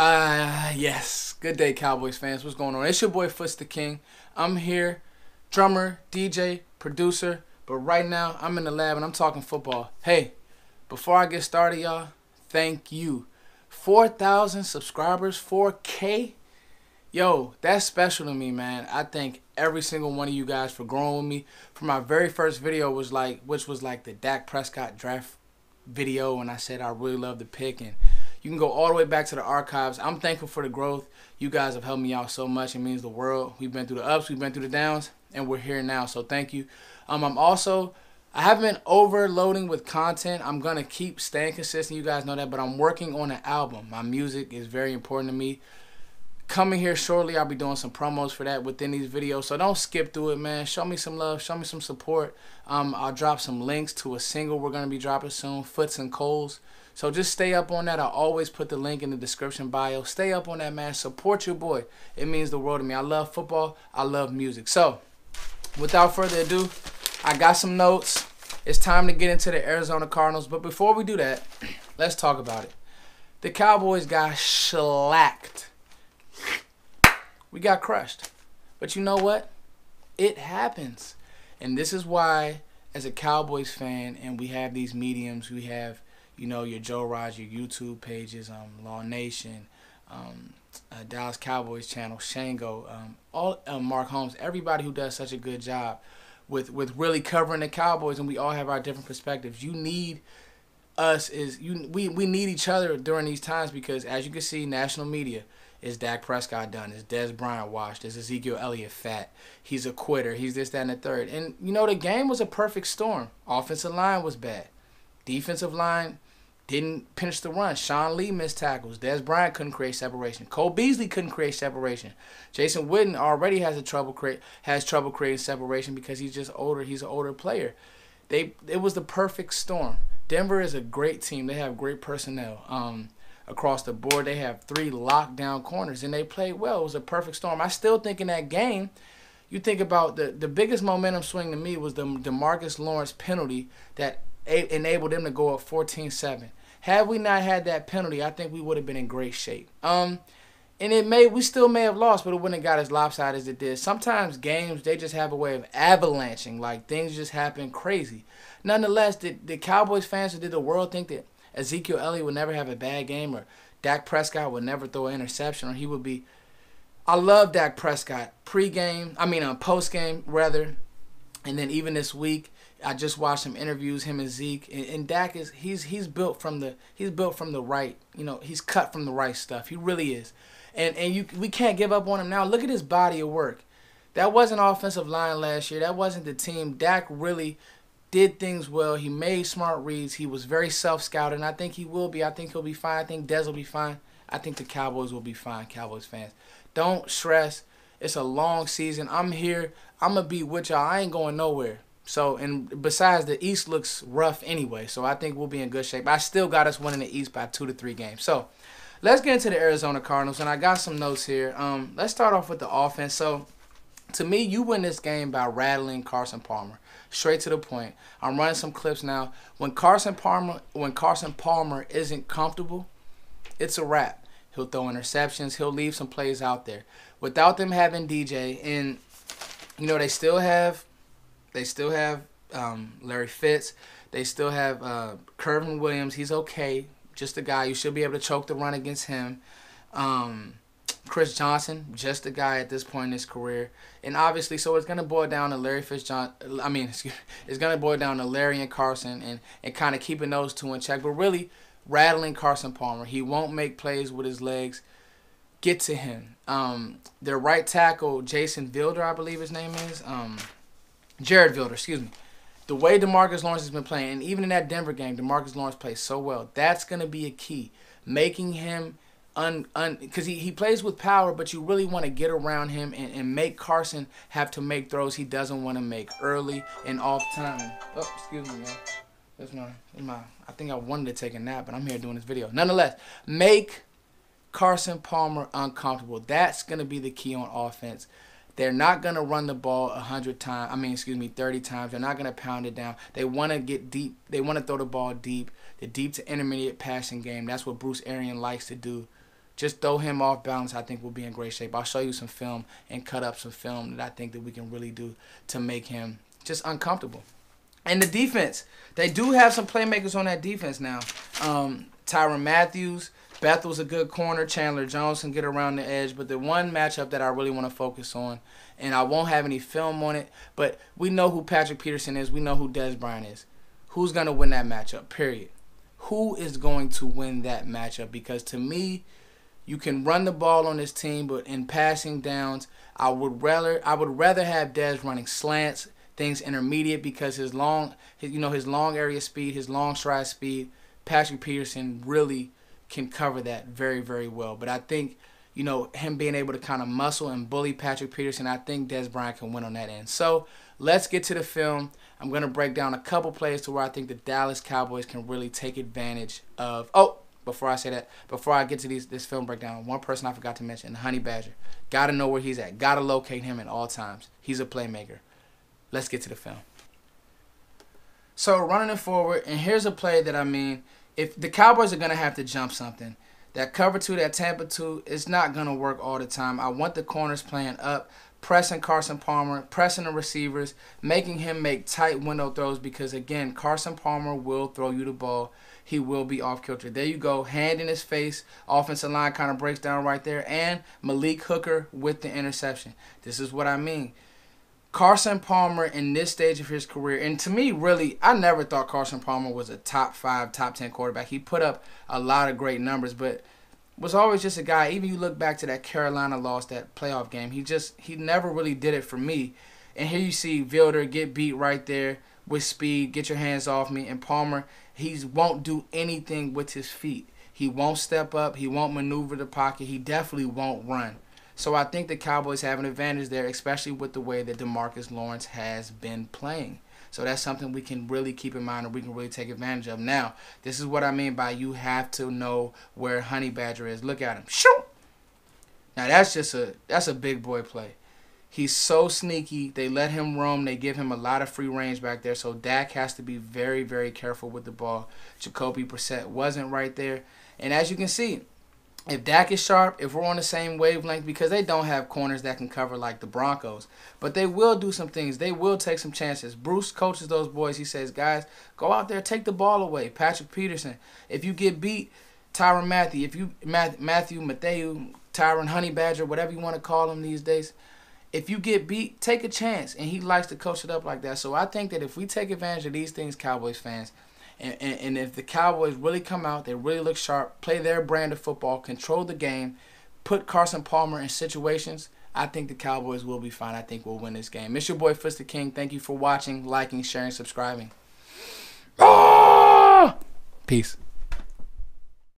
Yes. Good day, Cowboys fans. What's going on? It's your boy Foots the King. I'm here, drummer, DJ, producer, but right now I'm in the lab and I'm talking football. Hey, before I get started, y'all, thank you. 4,000 subscribers, 4K. Yo, that's special to me, man. I thank every single one of you guys for growing with me. For my very first video which was like the Dak Prescott draft video, and I said I really love the pick, and you can go all the way back to the archives. I'm thankful for the growth. You guys have helped me out so much. It means the world. We've been through the ups, we've been through the downs, and we're here now. So thank you. I haven't been overloading with content. I'm gonna keep staying consistent. You guys know that, but I'm working on an album. My music is very important to me. Coming here shortly, I'll be doing some promos for that within these videos. So don't skip through it, man. Show me some love. Show me some support. I'll drop some links to a single we're gonna be dropping soon, Foots and Coles. So just stay up on that. I'll always put the link in the description bio. Stay up on that, man. Support your boy. It means the world to me. I love football. I love music. So without further ado, I got some notes. It's time to get into the Arizona Cardinals. But before we do that, let's talk about it. The Cowboys got shellacked. We got crushed. But you know what? It happens. And this is why, as a Cowboys fan, and we have these mediums, we have, you know, your Joe Roger, your YouTube pages, Law Nation, Dallas Cowboys channel, Shango, Mark Holmes, everybody who does such a good job with really covering the Cowboys, and we all have our different perspectives. You need us, we need each other during these times, because as you can see, national media, is Dak Prescott done? Is Dez Bryant washed? Is Ezekiel Elliott fat? He's a quitter. He's this, that, and the third. And, you know, the game was a perfect storm. Offensive line was bad. Defensive line didn't finish the run. Sean Lee missed tackles. Dez Bryant couldn't create separation. Cole Beasley couldn't create separation. Jason Witten already has trouble creating separation because he's just older. He's an older player. It was the perfect storm. Denver is a great team. They have great personnel. Across the board, they have 3 lockdown corners, and they played well. It was a perfect storm. I still think in that game, you think about the biggest momentum swing to me was the DeMarcus Lawrence penalty that enabled them to go up 14-7. Had we not had that penalty, I think we would have been in great shape. And we still may have lost, but it wouldn't have got as lopsided as it did. Sometimes games, they just have a way of avalanching, like things just happen crazy. Nonetheless, the Cowboys fans, or did the world think that Ezekiel Elliott would never have a bad game, or Dak Prescott would never throw an interception, or he would be? I love Dak Prescott post-game rather, and then even this week I just watched some interviews, him and Zeke, and Dak he's built from the right, you know, he's cut from the right stuff. He really is, and we can't give up on him now. Look at his body of work. That wasn't offensive line last year. That wasn't the team. Dak really did things well. He made smart reads. He was very self-scouted, and I think he will be. I think he'll be fine. I think Dez will be fine. I think the Cowboys will be fine, Cowboys fans. Don't stress. It's a long season. I'm here. I'm going to be with y'all. I ain't going nowhere. So, and besides, the East looks rough anyway, so I think we'll be in good shape. I still got us winning the East by 2 to 3 games. So, let's get into the Arizona Cardinals, and I got some notes here. Let's start off with the offense. So, to me, you win this game by rattling Carson Palmer. Straight to the point. I'm running some clips now. When Carson Palmer isn't comfortable, it's a wrap. He'll throw interceptions. He'll leave some plays out there. Without them having DJ, and you know they still have Larry Fitz. They still have Kervin Williams. He's okay. Just a guy. You should be able to choke the run against him. Chris Johnson, just a guy at this point in his career. And obviously, so it's going to boil down to it's going to boil down to Larry and Carson and kind of keeping those two in check. But really, rattling Carson Palmer. He won't make plays with his legs. Get to him. Their right tackle, Jason Vilder, I believe his name is. Jared Vilder, excuse me. The way DeMarcus Lawrence has been playing, and even in that Denver game, DeMarcus Lawrence plays so well. That's going to be a key. Making him because he plays with power, but you really want to get around him and make Carson have to make throws he doesn't want to make early and off time. Oh, excuse me, y'all. That's my. I think I wanted to take a nap, but I'm here doing this video. Nonetheless, make Carson Palmer uncomfortable. That's gonna be the key on offense. They're not gonna run the ball 30 times. They're not gonna pound it down. They want to get deep. They want to throw the ball deep. The deep to intermediate passing game. That's what Bruce Arians likes to do. just throw him off balance, I think we'll be in great shape. I'll show you some film and cut up some film that I think that we can really do to make him just uncomfortable. And the defense, they do have some playmakers on that defense now. Tyrann Mathieu, Bethel's a good corner. Chandler Jones can get around the edge. But the one matchup that I really want to focus on, and I won't have any film on it, but we know who Patrick Peterson is. We know who Dez Bryant is. Who's going to win that matchup, period? Who is going to win that matchup? Because to me, you can run the ball on this team, but in passing downs, I would rather have Dez running slants, things intermediate, because his long area speed, his long stride speed, Patrick Peterson really can cover that very, very well. But I think, him being able to kind of muscle and bully Patrick Peterson, I think Dez Bryant can win on that end. So let's get to the film. I'm going to break down a couple plays to where I think the Dallas Cowboys can really take advantage of. Oh, before I say that, before I get to this film breakdown, one person I forgot to mention, the Honey Badger. Got to know where he's at. Got to locate him at all times. He's a playmaker. Let's get to the film. So running it forward, and here's a play that if the Cowboys are going to have to jump something, that cover 2, that Tampa 2, it's not going to work all the time. I want the corners playing up, pressing Carson Palmer, pressing the receivers, making him make tight window throws because, again, Carson Palmer will throw you the ball. He will be off kilter. There you go, hand in his face. Offensive line kind of breaks down right there. And Malik Hooker with the interception. This is what I mean. Carson Palmer in this stage of his career, and to me, really, I never thought Carson Palmer was a top 5, top 10 quarterback. He put up a lot of great numbers, but was always just a guy. Even you look back to that Carolina loss, that playoff game, he never really did it for me. And here you see Vilder get beat right there with speed, get your hands off me, and Palmer, he won't do anything with his feet. He won't step up. He won't maneuver the pocket. He definitely won't run. So I think the Cowboys have an advantage there, especially with the way that DeMarcus Lawrence has been playing. So that's something we can really keep in mind and we can really take advantage of. Now, this is what I mean by you have to know where Honey Badger is. Look at him. Shoot! Now that's a big boy play. He's so sneaky. They let him roam. They give him a lot of free range back there. So Dak has to be very, very careful with the ball. Jacoby Brissett wasn't right there. And as you can see, if Dak is sharp, if we're on the same wavelength, because they don't have corners that can cover like the Broncos, but they will do some things. They will take some chances. Bruce coaches those boys. He says, guys, go out there, take the ball away. Patrick Peterson, if you get beat, Tyrann Mathieu, Tyrann Honey Badger, whatever you want to call him these days, if you get beat, take a chance. And he likes to coach it up like that. So I think that if we take advantage of these things, Cowboys fans, and if the Cowboys really come out, they really look sharp, play their brand of football, control the game, put Carson Palmer in situations, I think the Cowboys will be fine. I think we'll win this game. It's your boy, Fist the King. Thank you for watching, liking, sharing, subscribing. Peace.